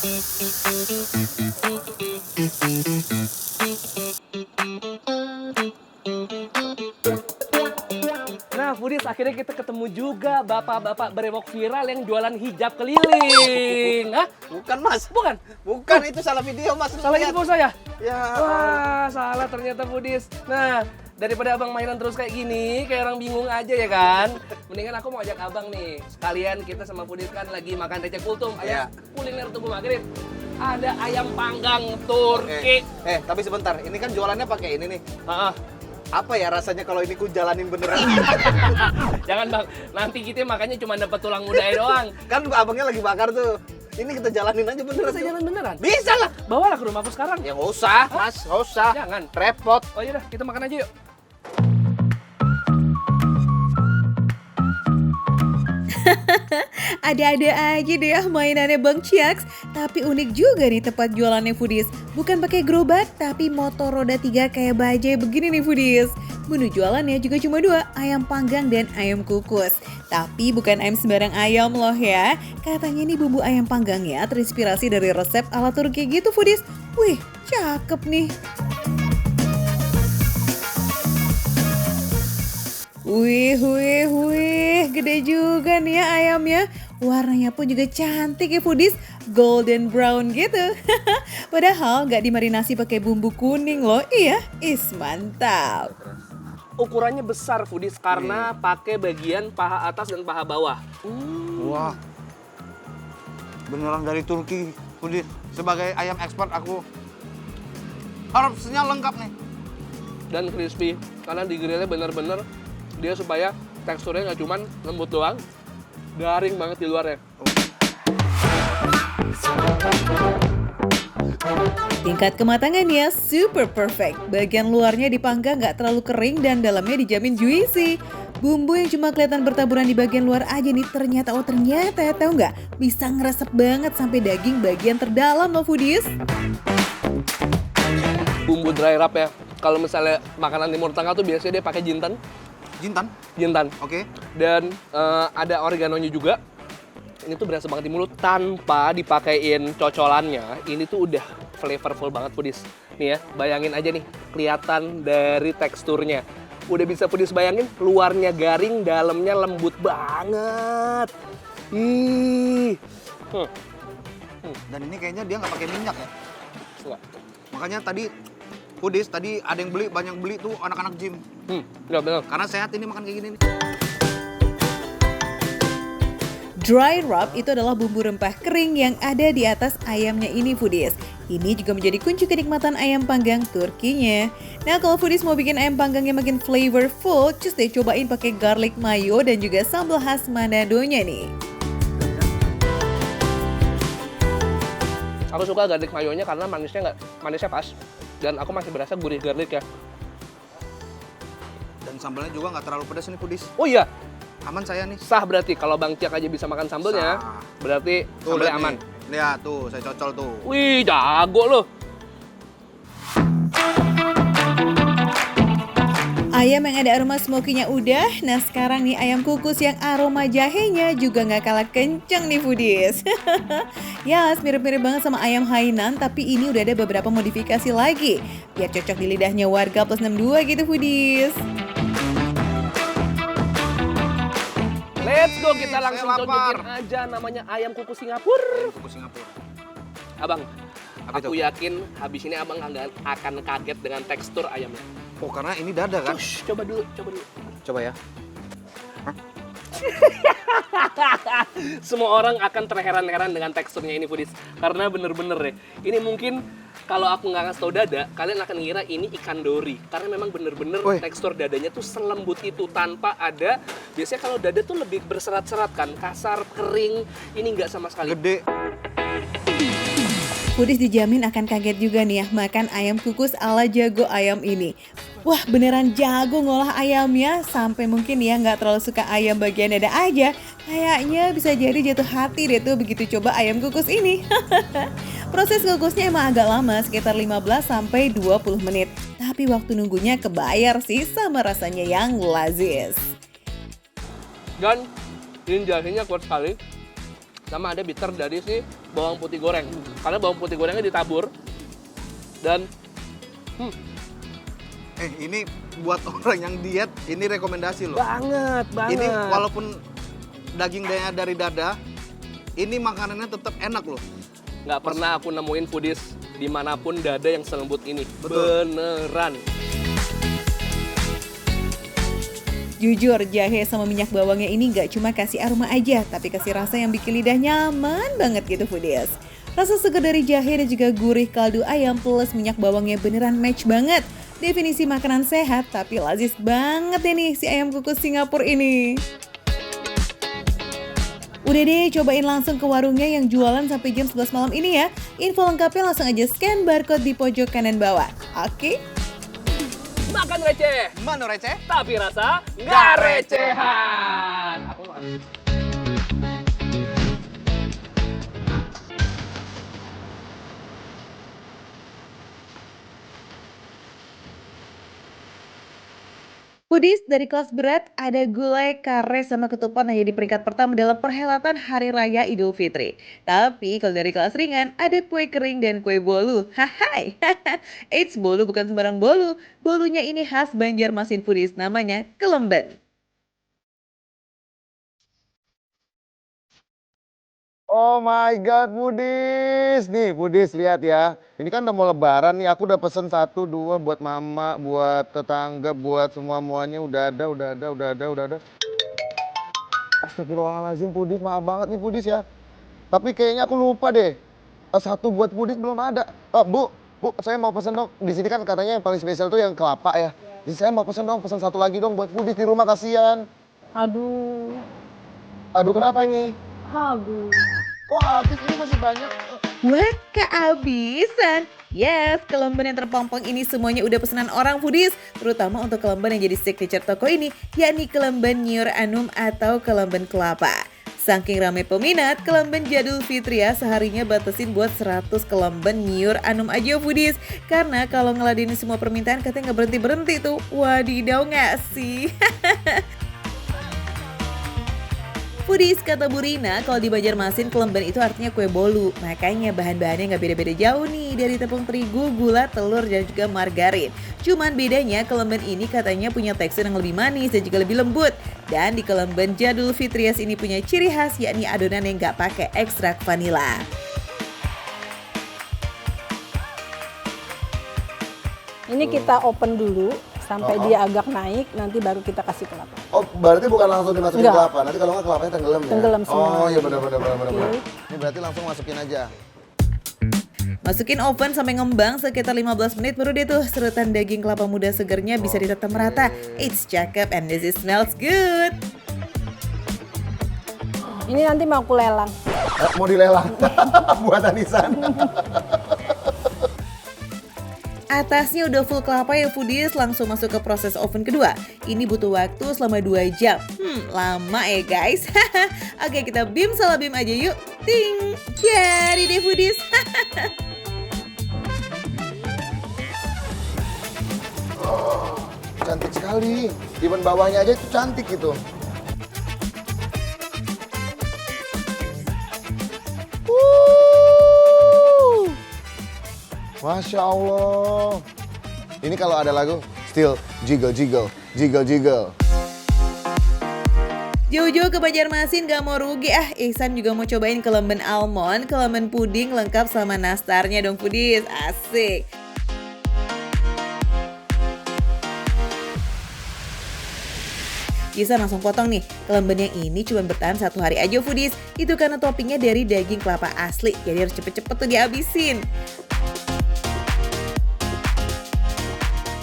Nah, Foodies, akhirnya kita ketemu juga bapak-bapak berewok viral yang jualan hijab keliling. Hah? Bukan mas, Bukan? bukan itu salah video mas. Salah Lihat. info saya? Ya. Wah, salah ternyata Foodies. Nah, daripada abang mainan terus kayak gini, kayak orang bingung aja ya kan? Mendingan aku mau ajak abang nih. Sekalian kita sama Foodies kan lagi makan receh kultum. Ayam kuliner tubuh maghrib. Ada ayam panggang Turki. Tapi sebentar, ini kan jualannya pakai ini nih. Heeh. Apa ya rasanya kalau ini ku jalanin beneran? Jangan bang, nanti kita makanya cuma dapat tulang mudanya doang. Kan abangnya lagi bakar tuh. Ini kita jalanin aja beneran. Bisa jalan beneran? Bisa lah. Bawalah ke rumahku sekarang. Ya nggak usah, mas, nggak usah. Jangan. Repot. Oh iya dah, kita makan aja yuk. Ada-ada aja deh mainannya Bang Ciaks. Tapi unik juga nih tempat jualannya Foodies. Bukan pakai gerobak, tapi motor roda 3 kayak bajai begini nih Foodies. Menu jualannya juga cuma 2, ayam panggang dan ayam kukus. Tapi bukan ayam sembarang ayam loh ya. Katanya nih bumbu ayam panggangnya terinspirasi dari resep ala Turki gitu Foodies. Wih, cakep nih. Wih, gede juga nih ya ayamnya. Warnanya pun juga cantik ya Foodies, golden brown gitu. Padahal nggak dimarinasi pakai bumbu kuning loh. Iya, mantap. Ukurannya besar Foodies karena pakai bagian paha atas dan paha bawah. Wah, beneran dari Turki, Foodies. Sebagai ayam expert aku harusnya lengkap nih. Dan crispy karena digrilnya bener-bener dia supaya teksturnya nggak cuman lembut doang, garing banget di luarnya. Tingkat kematangannya super perfect. Bagian luarnya dipanggang nggak terlalu kering dan dalamnya dijamin juicy. Bumbu yang cuma kelihatan bertaburan di bagian luar aja nih ternyata tahu nggak? Bisa ngeresep banget sampai daging bagian terdalam loh Foodies. Bumbu dry rub ya. Kalau misalnya makanan Timur Tengah tuh biasanya dia pakai jintan. Jintan? Oke. Dan ada oreganonya juga. Ini tuh berasa banget di mulut tanpa dipakein cocolannya. Ini tuh udah flavorful banget Foodies. Nih ya, bayangin aja nih, kelihatan dari teksturnya. Udah bisa Foodies bayangin, luarnya garing, dalamnya lembut banget. Ih. Dan ini kayaknya dia nggak pakai minyak ya. Enggak. Makanya Foodies tadi ada yang banyak beli tuh anak-anak gym. Enggak benar. Karena sehat ini makan kayak gini nih. Dry rub itu adalah bumbu rempah kering yang ada di atas ayamnya ini Foodies. Ini juga menjadi kunci kenikmatan ayam panggang Turkinya. Nah kalau Foodies mau bikin ayam panggangnya makin flavorful, cus deh cobain pakai garlic mayo dan juga sambal khas Manadonya nih. Aku suka garlic mayonya karena manisnya pas. Dan aku masih berasa gurih garlic ya. Dan sambalnya juga nggak terlalu pedas nih Foodies. Oh iya, Aman saya nih. sah berarti kalau Bang Ciak aja bisa makan sambelnya, Sah. berarti Tuh, sambelnya lihat aman. nih. Lihat tuh, saya cocol tuh. Wih, jago loh. Ayam yang ada aroma smoky-nya udah, nah sekarang nih ayam kukus yang aroma jahenya juga nggak kalah kenceng nih Foodies. Ya, mirip-mirip banget sama ayam Hainan, tapi ini udah ada beberapa modifikasi lagi. Biar cocok di lidahnya warga plus 62 gitu Foodies. Let's go, kita langsung saya lapar. cocokin aja namanya ayam kukus Singapura. Ayam kukus Singapura. Abang, Apa aku itu? yakin habis ini abang akan kaget dengan tekstur ayamnya. Oh, karena ini dada kan? Shh, coba dulu. Coba ya. Semua orang akan terheran-heran dengan teksturnya ini Foodies. Karena bener-bener deh, ini mungkin kalau aku nggak ngasih tau dada, kalian akan ngira ini ikan dori. Karena memang bener-bener Woi. tekstur dadanya tuh selembut itu tanpa ada. Biasanya kalau dada tuh lebih berserat-serat kan, kasar, kering. Ini nggak sama sekali. Gede. Foodies dijamin akan kaget juga nih ya makan ayam kukus ala jago ayam ini. Wah beneran jago ngolah ayamnya sampai mungkin ya nggak terlalu suka ayam bagian dada aja. Kayaknya bisa jadi jatuh hati deh tuh begitu coba ayam kukus ini. Proses kukusnya emang agak lama sekitar 15 sampai 20 menit. Tapi waktu nunggunya kebayar sih sama rasanya yang lazis. Dan ini jahenya kuat sekali. sama ada bitter dari si bawang putih goreng. Karena bawang putih gorengnya ditabur dan Ini buat orang yang diet, ini rekomendasi loh. banget. Ini walaupun dagingnya dari dada, ini makanannya tetap enak loh. Nggak pernah aku nemuin foodies dimanapun dada yang selembut ini. Betul. Beneran. Jujur, jahe sama minyak bawangnya ini nggak cuma kasih aroma aja, tapi kasih rasa yang bikin lidah nyaman banget gitu foodies. Rasa segar dari jahe dan juga gurih kaldu ayam plus minyak bawangnya beneran match banget. Definisi makanan sehat tapi lazis banget ya nih si ayam kukus Singapura ini. Udah deh, cobain langsung ke warungnya yang jualan sampai jam 11 malam ini ya. Info lengkapnya langsung aja scan barcode di pojok kanan bawah. Oke? Makan receh, Mana receh? tapi rasa nggak recehan. Foodies dari kelas berat ada gulai, kare, sama ketupat yang jadi peringkat pertama dalam perhelatan Hari Raya Idul Fitri. Tapi kalau dari kelas ringan ada kue kering dan kue bolu. Hai, eits, bolu bukan sembarang bolu. Bolunya ini khas Banjarmasin Foodies, namanya kelemben. Oh my God, Budis. Nih, Budis lihat ya. Ini kan udah mau lebaran nih, aku udah pesen 1, 2 buat mama, buat tetangga, buat semua-muanya. Udah ada. Astagfirullahaladzim, Budis. Maaf banget nih, Budis ya. Tapi kayaknya aku lupa deh. 1 buat Budis belum ada. Oh, Bu, saya mau pesen dong. Di sini kan katanya yang paling spesial tuh yang kelapa ya. Jadi saya mau pesen dong, pesen 1 lagi dong buat Budis di rumah, kasihan. Aduh, Aduh, kenapa ini? aduh. Kok habis ini masih banyak? Wah, kehabisan. Yes, kelemben yang terpompong ini semuanya udah pesanan orang foodies, terutama untuk kelemben yang jadi signature toko ini, yakni kelemben Nyur Anum atau kelemben kelapa. Saking ramai peminat, kelemben Jadul Fitria seharinya batasin buat 100 kelemben Nyur Anum aja foodies. Karena kalau ngeladenin semua permintaan katanya nggak berhenti-berhenti tuh. Wadidaw nggak sih? Foodies, kata Bu Rina, kalau di Banjarmasin kelemben itu artinya kue bolu. Makanya bahan-bahannya nggak beda-beda jauh nih dari tepung terigu, gula, telur, dan juga margarin. Cuman bedanya kelemben ini katanya punya tekstur yang lebih manis dan juga lebih lembut. Dan di kelemben Jadul Fitrias ini punya ciri khas yakni adonan yang nggak pakai ekstrak vanila. Ini kita open dulu sampai dia agak naik, nanti baru kita kasih kelapa. Oh, berarti bukan langsung dimasukin Enggak. kelapa. Nanti kalau nggak kelapanya tenggelam ya? Tenggelam semua. Oh iya benar. Oke. Ini berarti langsung masukin aja. Masukin oven sampai ngembang sekitar 15 menit baru deh tuh serutan daging kelapa muda segernya bisa ditetem merata. It's cakep and this smells good. Ini nanti mau aku lelang. Mau dilelang buat Anisan. Atasnya udah full kelapa ya foodies, langsung masuk ke proses oven kedua. Ini butuh waktu selama 2 jam. Lama ya guys. Oke, kita bim salah bim aja yuk. Ting, jadi deh foodies. Cantik sekali. Even bawahnya aja itu cantik gitu. Masya Allah. Ini kalau ada lagu, still jiggle. Jauh-jauh ke Banjarmasin gak mau rugi Ihsan juga mau cobain kelemben almond, kelemben puding lengkap sama nastarnya dong foodies. Asik. Ihsan langsung potong nih. Kelemben yang ini cuma bertahan 1 hari aja foodies. Itu karena toppingnya dari daging kelapa asli, jadi harus cepet-cepet tuh dihabisin.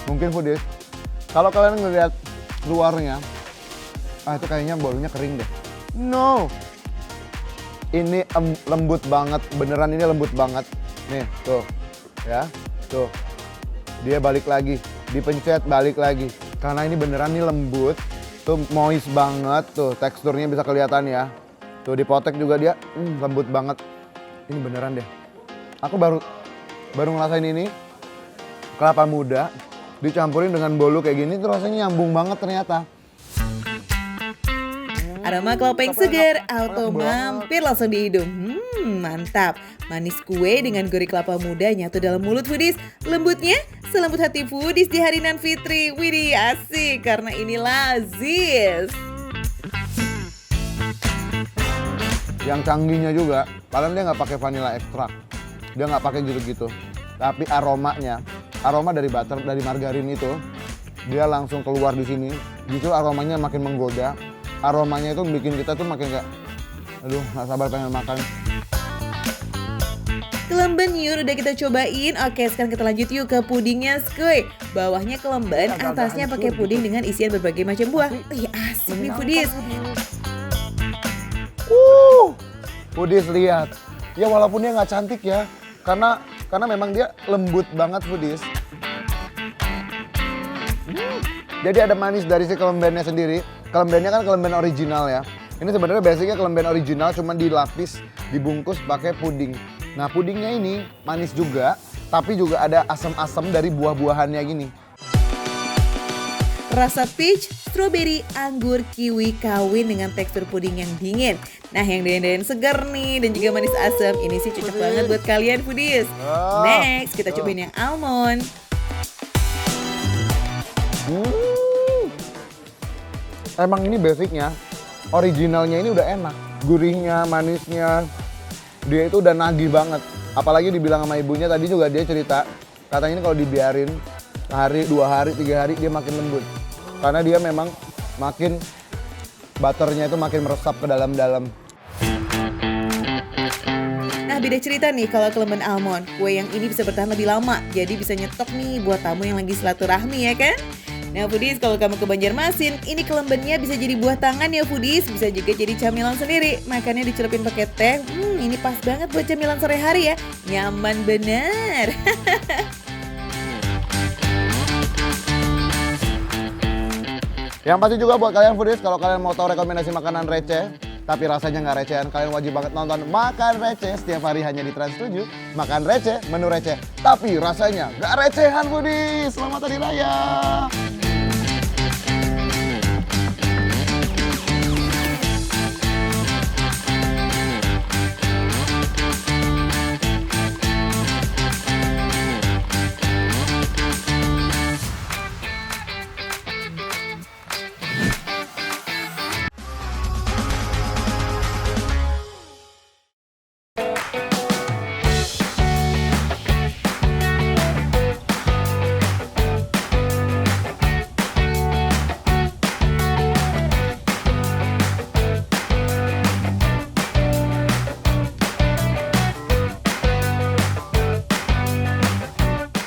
Mungkin Foodies, kalau kalian ngeliat luarnya, itu kayaknya bolunya kering deh. No, ini lembut banget, beneran ini lembut banget. Nih, tuh, ya, tuh, dia balik lagi, dipencet balik lagi. Karena ini beneran nih lembut, tuh moist banget, tuh teksturnya bisa kelihatan ya. Tuh dipotek juga dia, lembut banget. Ini beneran deh. Aku baru ngerasain ini, kelapa muda. Dicampurin dengan bolu kayak gini tuh rasanya nyambung banget ternyata. Aroma kelapa yang segar, auto mampir langsung di hidung. Mantap. Manis kue dengan gurih kelapa muda nyatu dalam mulut foodies. Lembutnya selembut hati foodies di hari Nan Fitri. Widih, asik karena ini lazis. Yang canggihnya juga, padahal dia nggak pakai vanilla ekstrak. Dia nggak pakai gitu-gitu. Tapi aromanya, aroma dari butter, dari margarin itu, dia langsung keluar di sini. Justru aromanya makin menggoda. Aromanya itu bikin kita tuh makin kayak, aduh nggak sabar pengen makan. Kelemben yur udah kita cobain. Oke, sekarang kita lanjut yuk ke pudingnya skuy. Bawahnya kelemben, atasnya pakai puding dengan isian berbagai macam buah. Ih, asik nih foodies. Foodies lihat. Ya walaupun dia nggak cantik ya, karena memang dia lembut banget foodies. Jadi ada manis dari si kelembennya sendiri. Kelembennya kan kelemben original ya. Ini sebenarnya basicnya kelemben original, cuma dilapis, dibungkus pakai puding. Nah pudingnya ini manis juga, tapi juga ada asam-asam dari buah-buahannya gini. Rasa peach, strawberry, anggur, kiwi kawin dengan tekstur puding yang dingin. Nah yang doyan-doyan segar nih dan juga manis asam, ini sih cocok banget buat kalian foodies. Next kita cobain yang almond. Emang ini basicnya, originalnya ini udah enak. Gurihnya, manisnya, dia itu udah nagih banget. Apalagi dibilang sama ibunya tadi juga dia cerita, katanya ini kalau dibiarin sehari, 2 hari, 3 hari dia makin lembut. Karena dia memang makin, butternya itu makin meresap ke dalam-dalam. Nah beda cerita nih kalau kelemben almond. Kue yang ini bisa bertahan lebih lama, jadi bisa nyetok nih buat tamu yang lagi silaturahmi ya kan? Nah foodies, kalau kamu ke Banjarmasin, ini kelembennya bisa jadi buah tangan ya foodies. Bisa juga jadi camilan sendiri. Makannya dicelupin pakai teh. Ini pas banget buat camilan sore hari ya. Nyaman bener. Yang pasti juga buat kalian foodies, kalau kalian mau tahu rekomendasi makanan receh, tapi rasanya nggak recehan, kalian wajib banget nonton Makan Receh setiap hari hanya di Trans 7. Makan receh, menu receh, tapi rasanya nggak recehan foodies. Selamat Hari Raya!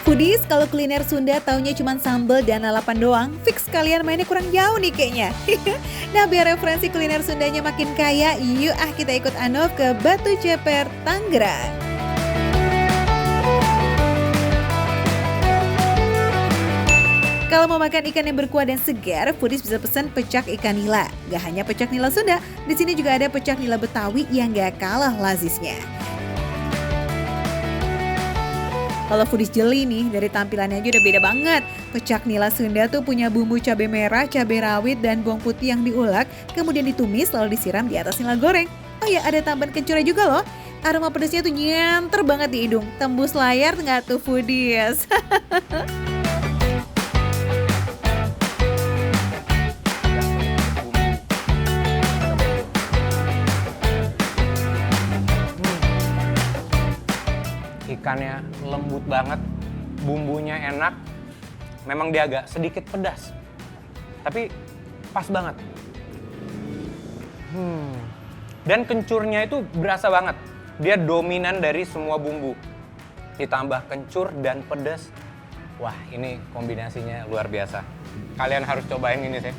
Foodies, kalau kuliner Sunda taunya cuma sambal dan lalapan doang, fix kalian mainnya kurang jauh nih kayaknya. Nah biar referensi kuliner Sundanya makin kaya, yuk kita ikut Anov ke Batu Ceper, Tangerang. Kalau mau makan ikan yang berkuah dan segar, foodies bisa pesan pecak ikan nila. Gak hanya pecak nila Sunda, di sini juga ada pecak nila Betawi yang gak kalah lazisnya. Kalau foodies jeli nih, dari tampilannya aja udah beda banget. Pecak nila Sunda tuh punya bumbu cabai merah, cabai rawit, dan bawang putih yang diulek, kemudian ditumis lalu disiram di atas nila goreng. Oh ya, ada tambahan kencurnya juga loh. Aroma pedasnya tuh nyenter banget di hidung. Tembus layar nggak tuh foodies? Ikannya lembut banget, bumbunya enak, memang dia agak sedikit pedas, tapi pas banget. Dan kencurnya itu berasa banget, dia dominan dari semua bumbu, ditambah kencur dan pedas. Wah ini kombinasinya luar biasa, kalian harus cobain ini sih.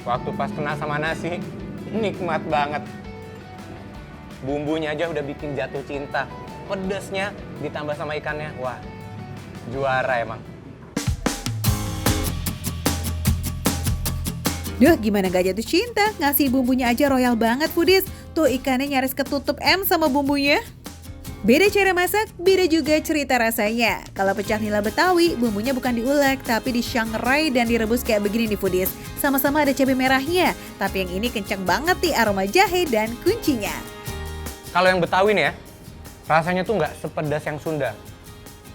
Waktu pas kena sama nasi, nikmat banget. Bumbunya aja udah bikin jatuh cinta. Pedesnya ditambah sama ikannya, wah juara emang. Duh gimana gak jatuh cinta, ngasih bumbunya aja royal banget foodies. Tuh ikannya nyaris ketutup M sama bumbunya. Beda cara masak, beda juga cerita rasanya. Kalau pecak nila Betawi, bumbunya bukan diulek, tapi disangrai dan direbus kayak begini nih foodies. Sama-sama ada cabai merahnya, tapi yang ini kencang banget nih aroma jahe dan kuncinya. Kalau yang Betawi nih ya, rasanya tuh nggak sepedas yang Sunda.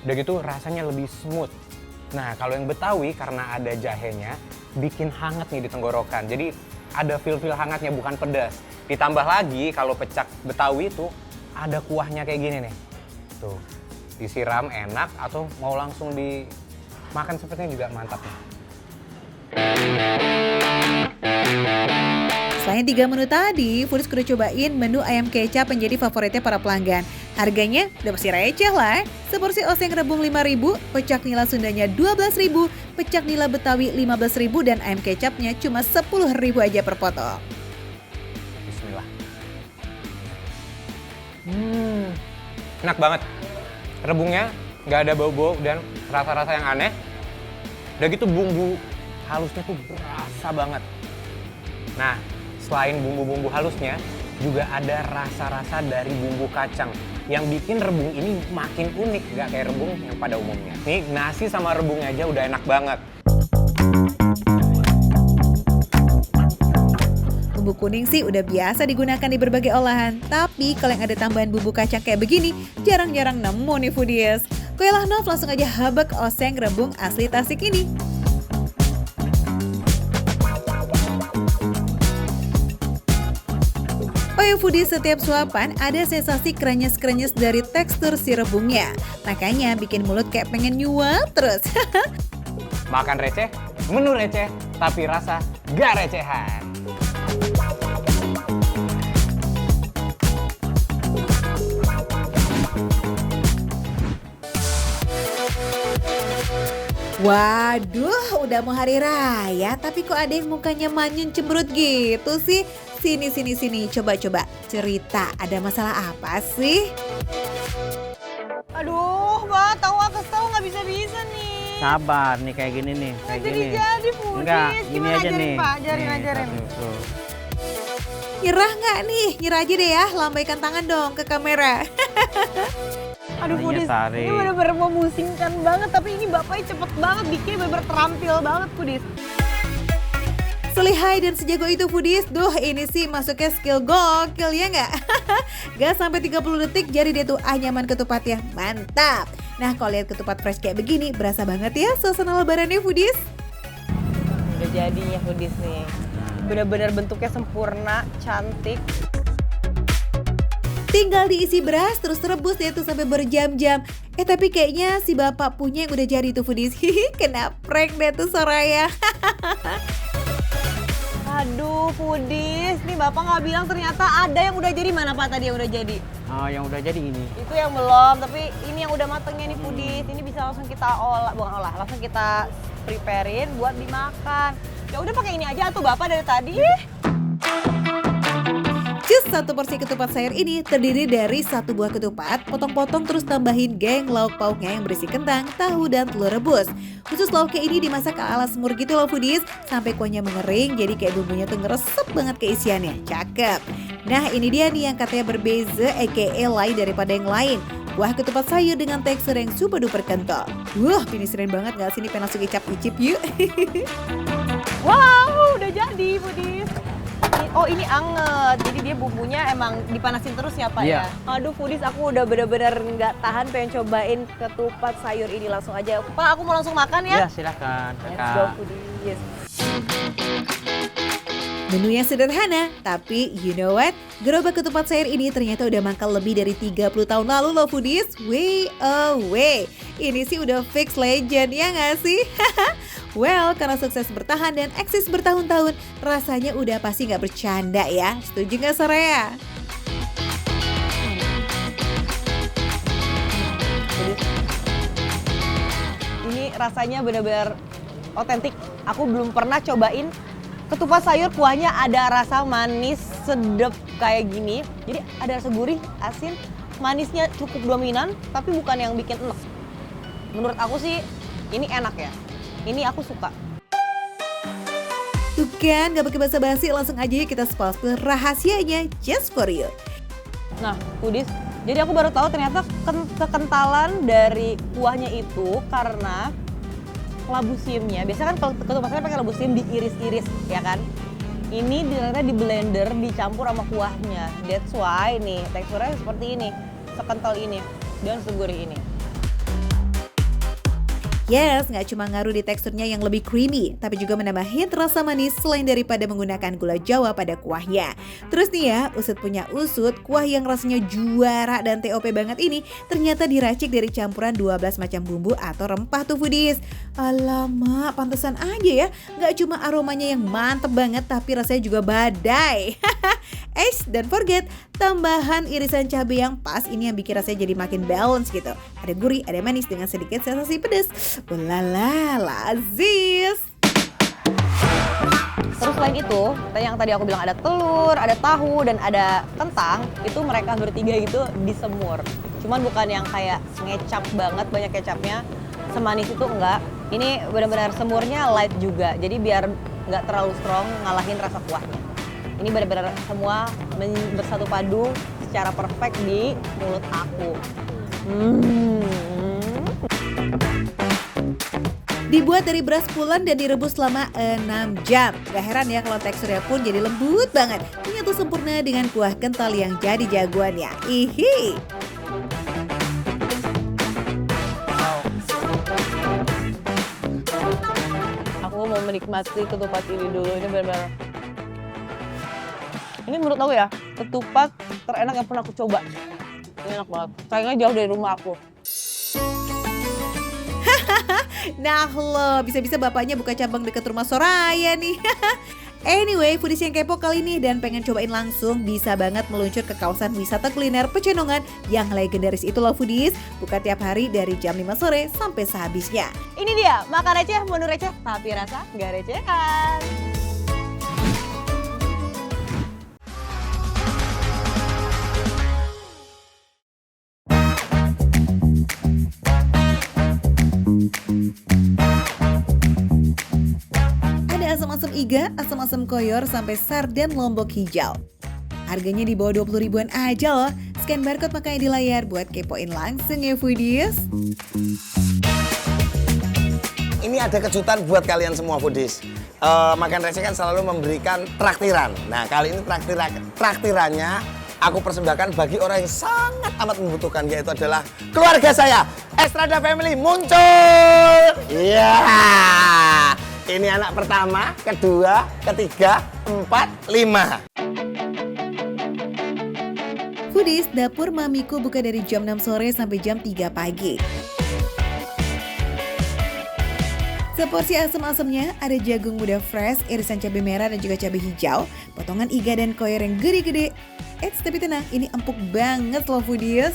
Udah gitu rasanya lebih smooth. Nah kalau yang Betawi karena ada jahenya, bikin hangat nih di tenggorokan. Jadi ada feel-feel hangatnya, bukan pedas. Ditambah lagi kalau pecak Betawi itu ada kuahnya kayak gini nih. Tuh, disiram enak atau mau langsung dimakan sepertinya juga mantap nih. Selain 3 menu tadi, Foodies kudu cobain menu ayam kecap menjadi favoritnya para pelanggan. Harganya udah pasti receh lah. Seporsi oseng rebung 5.000, pecak nila Sundanya 12.000, pecak nila Betawi 15.000 dan ayam kecapnya cuma 10.000 aja per potong. Bismillah. Enak banget. Rebungnya nggak ada bau-bau dan rasa-rasa yang aneh. Udah gitu bumbu halusnya tuh berasa banget. Nah, selain bumbu-bumbu halusnya, juga ada rasa-rasa dari bumbu kacang yang bikin rebung ini makin unik, nggak kayak rebung yang pada umumnya. Nih, nasi sama rebungnya aja udah enak banget. Bumbu kuning sih udah biasa digunakan di berbagai olahan, tapi kalau yang ada tambahan bumbu kacang kayak begini, jarang-jarang nemu nih foodies. Koyalah Nov langsung aja habek oseng rebung asli Tasik ini. Foodies, setiap suapan ada sensasi krenyes-krenyes dari tekstur si rebungnya. Makanya bikin mulut kayak pengen nyuap terus. Makan receh, menu receh, tapi rasa gak recehan. Waduh, udah mau hari raya, tapi kok ada yang mukanya manyun cemberut gitu sih? Sini, coba-coba cerita, ada masalah apa sih? Aduh, Mbak, tahu aku kesel nggak bisa-bisa nih. Sabar nih kayak gini nih, kayak gini. Jadi Foodies. Enggak, gini Gimana aja ajarin, nih. Pak? Ajarin. Tuh. Nyerah nggak nih? Nyerah aja deh ya, lambaikan tangan dong ke kamera. Aduh, Tangannya Foodies, tarik. ini bener-bener memusingkan banget. Tapi ini bapaknya cepet banget, bikinnya bener-bener terampil banget, Foodies. Selihai dan sejago itu Foodies, duh ini sih masuknya skill gokil ya nggak? Gak sampai 30 detik jadi dia tuh anyaman ketupatnya, mantap. Nah kalau lihat ketupat fresh kayak begini, berasa banget ya suasana lebarannya Foodies. Udah jadinya Foodies nih. Bener-bener bentuknya sempurna, cantik. Tinggal diisi beras terus rebus dia tuh sampai berjam-jam. Tapi kayaknya si bapak punya yang udah jadi tuh Foodies. Kena prank deh tuh Soraya. Aduh, Foodies, nih Bapak nggak bilang ternyata ada yang udah jadi. Mana Pak tadi yang udah jadi? Oh, yang udah jadi ini. Itu yang belum, tapi ini yang udah matengnya nih Foodies. Ini bisa langsung kita olah, langsung kita preparein buat dimakan. Ya udah pakai ini aja tuh Bapak dari tadi. Cus, satu porsi ketupat sayur ini terdiri dari 1 buah ketupat, potong-potong terus tambahin geng lauk pauknya yang berisi kentang, tahu, dan telur rebus. Khusus lauknya ini dimasak ala semur gitu loh Foodies, sampai kuahnya mengering jadi kayak bumbunya tuh ngeresep banget ke isiannya. Cakep. Nah ini dia nih yang katanya berbeza aka lain daripada yang lain. Kuah ketupat sayur dengan tekstur yang super duper kental. Wah, pinisirin banget gak sih, ini pengen langsung icap-icip yuk. Wow, udah jadi Foodies. Oh ini anget, jadi dia bumbunya emang dipanasin terus ya Pak Iya. ya? Aduh Foodies, aku udah bener-bener nggak tahan pengen cobain ketupat sayur ini langsung aja. Pak, aku mau langsung makan ya? Ya, silakan. Let's go Kakak. Foodies. Menu yang sederhana, tapi you know what? Gerobak ketupat sayur ini ternyata udah mangkal lebih dari 30 tahun lalu loh Foodies. Way away. Ini sih udah fix legend ya nggak sih? Well, karena sukses bertahan dan eksis bertahun-tahun, rasanya udah pasti nggak bercanda ya. Setuju nggak Soraya? Ini rasanya benar-benar otentik. Aku belum pernah cobain ketupat sayur kuahnya ada rasa manis sedap kayak gini. Jadi ada rasa gurih, asin, manisnya cukup dominan, tapi bukan yang bikin enek. Menurut aku sih ini enak ya. Ini aku suka. Tuh kan, gak pakai basa-basi, langsung aja yuk kita sponsor rahasianya just for you. Nah, Foodies, Jadi aku baru tahu ternyata kekentalan dari kuahnya itu karena labu siamnya. Biasanya kan kalau ketupat sayur pakai labu siam diiris-iris, ya kan? Ini ternyata di blender dicampur sama kuahnya. That's why nih teksturnya seperti ini, sekental ini dan segurih ini. Yes, nggak cuma ngaruh di teksturnya yang lebih creamy, tapi juga menambah hint rasa manis selain daripada menggunakan gula Jawa pada kuahnya. Terus nih ya, Usut punya usut, kuah yang rasanya juara dan TOP banget ini ternyata diracik dari campuran 12 macam bumbu atau rempah tuh foodies. Alamak, pantesan aja ya, nggak cuma aromanya yang mantep banget, tapi rasanya juga badai. Don't forget, tambahan irisan cabai yang pas ini yang bikin rasanya jadi makin balance gitu. Ada gurih, ada manis dengan sedikit sensasi pedas. Ulala, lazis. Terus selain itu, yang tadi aku bilang ada telur, ada tahu, dan ada kentang, itu mereka bertiga itu disemur. Cuman bukan yang kayak ngecap banget, banyak kecapnya, semanis itu enggak. Ini benar-benar semurnya light juga, jadi biar nggak terlalu strong ngalahin rasa kuahnya. Ini benar-benar semua bersatu padu secara perfect di mulut aku. Dibuat dari beras pulen dan direbus selama 6 jam. Gak heran ya kalau teksturnya pun jadi lembut banget. Menyatu sempurna dengan kuah kental yang jadi jagoannya. Ihi. Aku mau menikmati ketupat ini dulu, ini benar-benar. Ini menurut aku ya, ketupat terenak yang pernah aku coba. Ini enak banget. Kayaknya jauh dari rumah aku. Nah loh, bisa-bisa bapaknya buka cabang dekat rumah Soraya nih. Anyway, foodies yang kepo kali ini dan pengen cobain langsung bisa banget meluncur ke kawasan wisata kuliner Pecenongan yang legendaris itu loh foodies. Buka tiap hari dari jam 5 sore sampai sehabisnya. Ini dia, makan receh, menu receh, tapi rasa nggak recehan. Ada asam-asam iga, asam-asam koyor, sampai sarden lombok hijau. Harganya di bawah 20 ribuan aja loh. Scan barcode makanya di layar buat kepoin langsung ya foodies. Ini ada kejutan buat kalian semua foodies. Makan receh kan selalu memberikan traktiran. Nah kali ini traktirannya aku persembahkan bagi orang yang sangat amat membutuhkan, yaitu adalah keluarga saya. Estrada Family muncul. Iya. Ini anak pertama, kedua, ketiga, 4, 5. Foodies, dapur Mamiku buka dari jam 6 sore sampai jam 3 pagi. Seporsi asam-asamnya ada jagung muda fresh, irisan cabai merah dan juga cabai hijau, potongan iga dan koyor yang gede-gede. Tapi tenang, ini empuk banget loh foodies.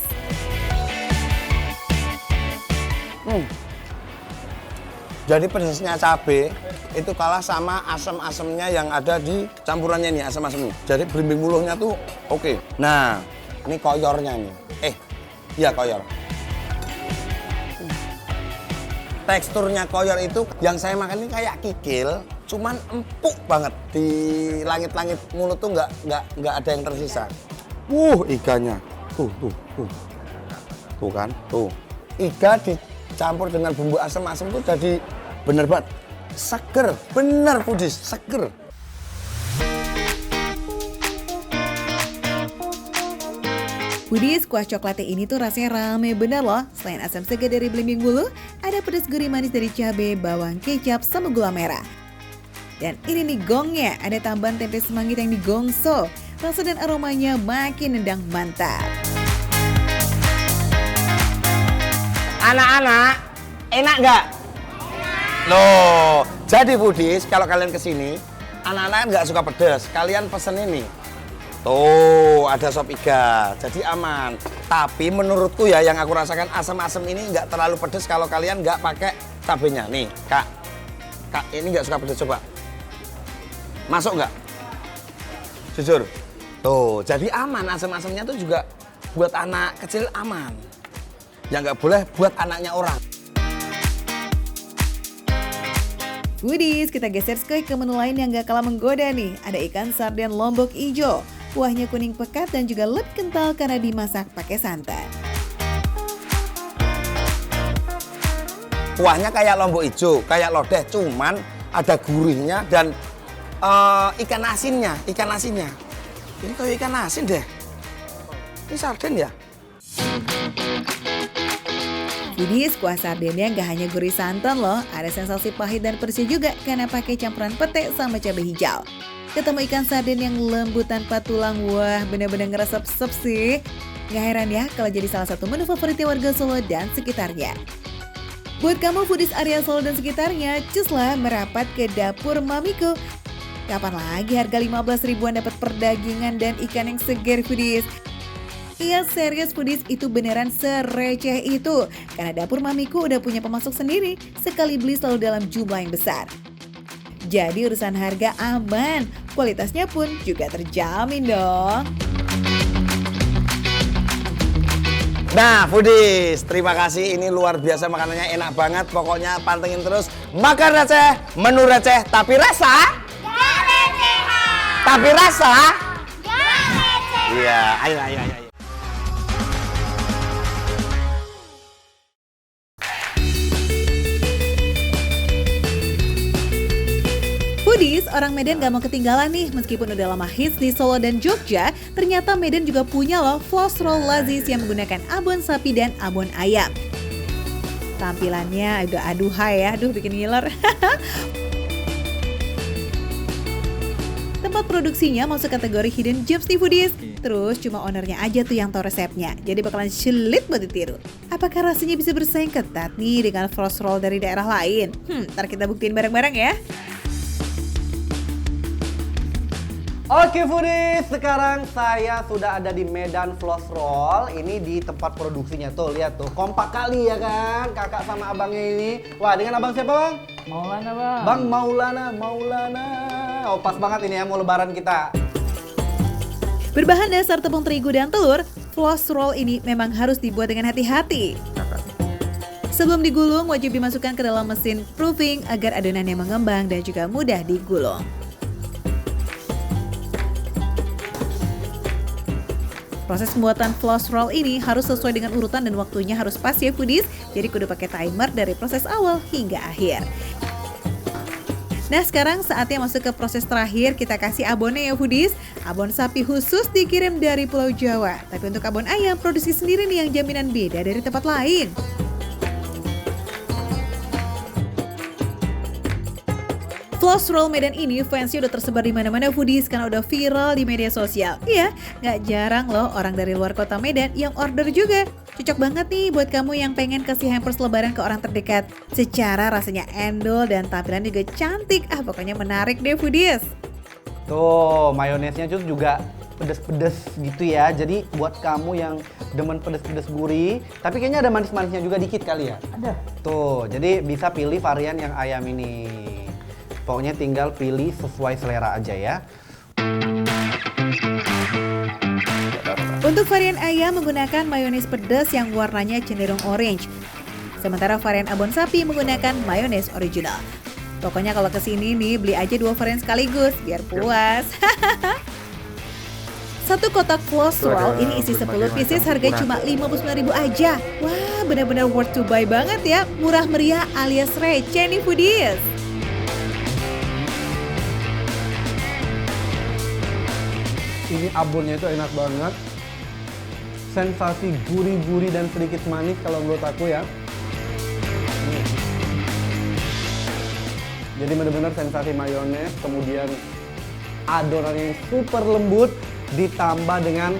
Jadi pedasnya cabai itu kalah sama asam-asamnya yang ada di campurannya nih, asam-asamnya. Jadi belimbing muluhnya tuh oke. Nah, ini koyornya nih. Iya koyor. Teksturnya koyor itu yang saya makan ini kayak kikil, cuman empuk banget. Di langit-langit mulut tuh nggak ada yang tersisa. Iganya. Tuh kan, tuh. Iga dicampur dengan bumbu asam-asam tuh jadi bener banget. Seger, bener foodies, seger. Foodies, kuah coklatnya ini tuh rasanya rame bener loh. Selain asam segar dari belimbing bulu, ada pedas gurih manis dari cabai, bawang, kecap, sama gula merah. Dan ini nih gongnya, ada tambahan tempe semangit yang digongso. Rasa dan aromanya makin nendang mantap. Anak-anak, enak nggak? Loh, jadi foodies kalau kalian kesini, anak-anak nggak suka pedas, kalian pesen ini. Tuh, ada sop iga, jadi aman. Tapi menurutku ya, yang aku rasakan asam-asam ini nggak terlalu pedas kalau kalian nggak pakai cabenya. Nih, Kak, ini nggak suka pedas, coba. Masuk nggak? Jujur. Tuh, jadi aman, asam-asamnya tuh juga buat anak kecil aman. Yang nggak boleh buat anaknya orang. Foodies, kita geser ke menu lain yang gak kalah menggoda nih. Ada ikan sarden lombok ijo. Kuahnya kuning pekat dan juga lebih kental karena dimasak pakai santan. Kuahnya kayak lombok hijau, kayak lodeh, cuman ada gurihnya dan ikan asinnya. Ini kayak ikan asin deh. Ini sarden ya? Foodies, kuah sardennya nggak hanya gurih santan loh, ada sensasi pahit dan pedasnya juga karena pakai campuran pete sama cabai hijau. Ketemu ikan sarden yang lembut tanpa tulang, wah bener-bener ngeresep-resep sih. Nggak heran ya kalau jadi salah satu menu favoritnya warga Solo dan sekitarnya. Buat kamu foodies area Solo dan sekitarnya, cuslah merapat ke dapur Mamiko. Kapan lagi harga 15 ribuan dapat perdagingan dan ikan yang segar foodies? Iya serius foodies, itu beneran sereceh itu. Karena dapur Mamiko udah punya pemasok sendiri, sekali beli selalu dalam jumlah yang besar. Jadi urusan harga aman, kualitasnya pun juga terjamin dong. Nah, foodies, terima kasih. Ini luar biasa makanannya, enak banget. Pokoknya pantengin terus. Makan receh, menu receh, tapi rasa gak recehan. Tapi rasa gak recehan. Iya, ayo. Foodies, orang Medan gak mau ketinggalan nih. Meskipun udah lama hits di Solo dan Jogja, ternyata Medan juga punya loh floss roll lazis yang menggunakan abon sapi dan abon ayam. Tampilannya agak aduhai ya, bikin ngiler. Tempat produksinya masuk kategori hidden gems nih foodies. Terus cuma ownernya aja tuh yang tahu resepnya. Jadi bakalan sulit buat ditiru. Apakah rasanya bisa bersaing ketat nih dengan floss roll dari daerah lain? Ntar kita buktiin bareng-bareng ya. Oke foodies, sekarang saya sudah ada di Medan Floss Roll. Ini di tempat produksinya tuh, lihat tuh. Kompak kali ya kan, kakak sama abangnya ini. Wah, dengan abang siapa bang? Maulana bang. Bang Maulana. Oh pas banget ini ya, mau lebaran kita. Berbahan dasar tepung terigu dan telur, floss roll ini memang harus dibuat dengan hati-hati. Sebelum digulung, wajib dimasukkan ke dalam mesin proofing agar adonannya mengembang dan juga mudah digulung. Proses pembuatan floss roll ini harus sesuai dengan urutan dan waktunya harus pas ya foodies. Jadi kudu pakai timer dari proses awal hingga akhir. Nah sekarang saatnya masuk ke proses terakhir, kita kasih abonnya ya foodies. Abon sapi khusus dikirim dari Pulau Jawa. Tapi untuk abon ayam produksi sendiri nih yang jaminan beda dari tempat lain. Floss roll Medan ini fansnya udah tersebar di mana-mana foodies karena udah viral di media sosial. Iya, nggak jarang loh orang dari luar kota Medan yang order juga. Cocok banget nih buat kamu yang pengen kasih hampers lebaran ke orang terdekat. Secara rasanya endol dan tampilan juga cantik. Pokoknya menarik deh foodies. Tuh, mayonesnya juga pedes-pedes gitu ya. Jadi buat kamu yang demen pedes-pedes gurih, tapi kayaknya ada manis-manisnya juga dikit kali ya. Ada. Tuh, jadi bisa pilih varian yang ayam ini. Pokoknya tinggal pilih sesuai selera aja ya. Untuk varian ayam menggunakan mayones pedas yang warnanya cenderung orange. Sementara varian abon sapi menggunakan mayones original. Pokoknya kalau kesini nih beli aja 2 varian sekaligus biar puas. Satu kotak floss roll ini isi 10 pieces harga cuma 59.000 aja. Wah benar-benar worth to buy banget ya. Murah meriah alias receh nih foodies. Ini abonnya itu enak banget. Sensasi gurih-gurih dan sedikit manis kalau menurut aku ya. Jadi benar-benar sensasi mayones, kemudian adonan yang super lembut ditambah dengan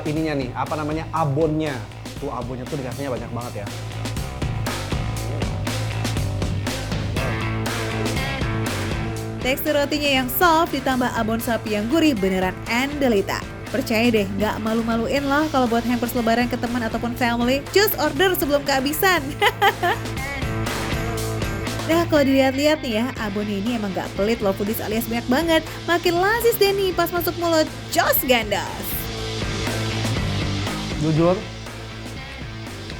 ininya nih, apa namanya, abonnya. Tuh abonnya tuh dikasihnya banyak banget ya. Tekstur rotinya yang soft ditambah abon sapi yang gurih beneran andelita. Percaya deh, nggak malu-maluin loh kalau buat hampers lebaran ke teman ataupun family. Just order sebelum kehabisan. Nah kalau dilihat-lihat nih ya, abon ini emang nggak pelit loh foodies alias banyak banget. Makin lazis deh nih pas masuk mulut, jos gandos. Jujur,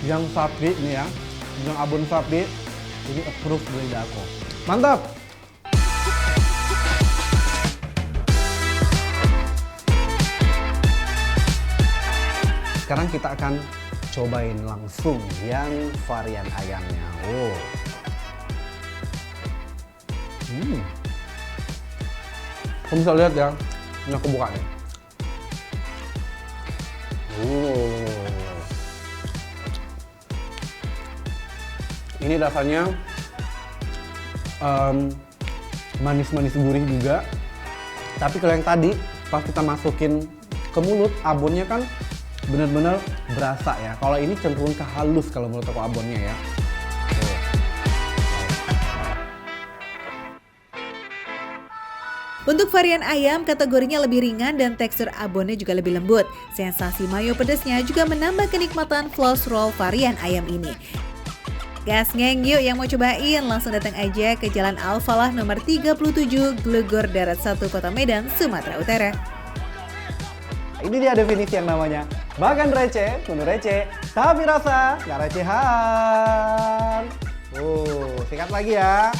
yang sapi nih ya, yang abon sapi, ini approve dari aku. Mantap! Sekarang kita akan cobain langsung yang varian ayamnya. Oh. Kamu bisa lihat ya, ini aku buka nih. Ini rasanya manis-manis gurih juga. Tapi kalau yang tadi pas kita masukin ke mulut, abonnya kan benar-benar berasa ya. Kalau ini cenderung ke halus kalau menurut aku abonnya ya. Untuk varian ayam, kategorinya lebih ringan dan tekstur abonnya juga lebih lembut. Sensasi mayo pedasnya juga menambah kenikmatan floss roll varian ayam ini. Gas ngeng yuk yang mau cobain, langsung datang aja ke Jalan Al-Falah nomor 37, Glegor Darat 1, Kota Medan, Sumatera Utara. Ini dia definisi yang namanya makan receh, menu receh, tapi rasa nggak recehan. Sikat lagi ya.